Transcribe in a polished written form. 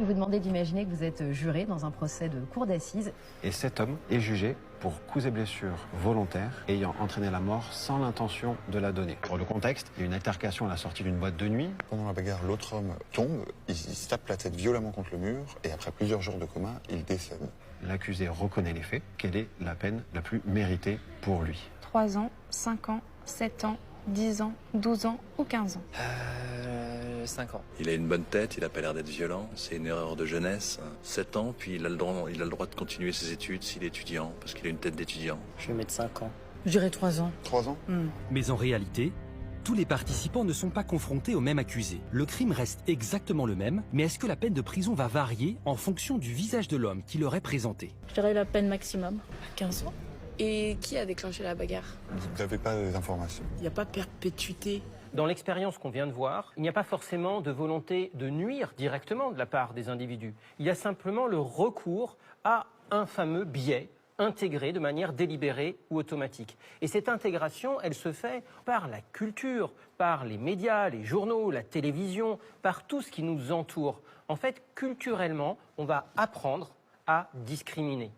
Je vous demandais d'imaginer que vous êtes juré dans un procès de cour d'assises. Et cet homme est jugé pour coups et blessures volontaires ayant entraîné la mort sans l'intention de la donner. Pour le contexte, il y a une altercation à la sortie d'une boîte de nuit. Pendant la bagarre, l'autre homme tombe, il se tape la tête violemment contre le mur et après plusieurs jours de coma, il décède. L'accusé reconnaît les faits. Quelle est la peine la plus méritée pour lui? 3 ans, 5 ans, 7 ans, 10 ans, 12 ans ou 15 ans. 5 ans. Il a une bonne tête, il n'a pas l'air d'être violent, c'est une erreur de jeunesse. 7 ans, puis il a le droit de continuer ses études s'il est étudiant, parce qu'il a une tête d'étudiant. Je vais mettre 5 ans. Je dirais 3 ans. 3 ans Mais en réalité, tous les participants ne sont pas confrontés au même accusé. Le crime reste exactement le même, mais est-ce que la peine de prison va varier en fonction du visage de l'homme qui leur est présenté? Je dirais la peine maximum. 15 ans. Et qui a déclenché la bagarre? Vous n'avez pas d'informations. Il n'y a pas perpétuité. Dans l'expérience qu'on vient de voir, il n'y a pas forcément de volonté de nuire directement de la part des individus. Il y a simplement le recours à un fameux biais intégré de manière délibérée ou automatique. Et cette intégration, elle se fait par la culture, par les médias, les journaux, la télévision, par tout ce qui nous entoure. En fait, culturellement, on va apprendre à discriminer.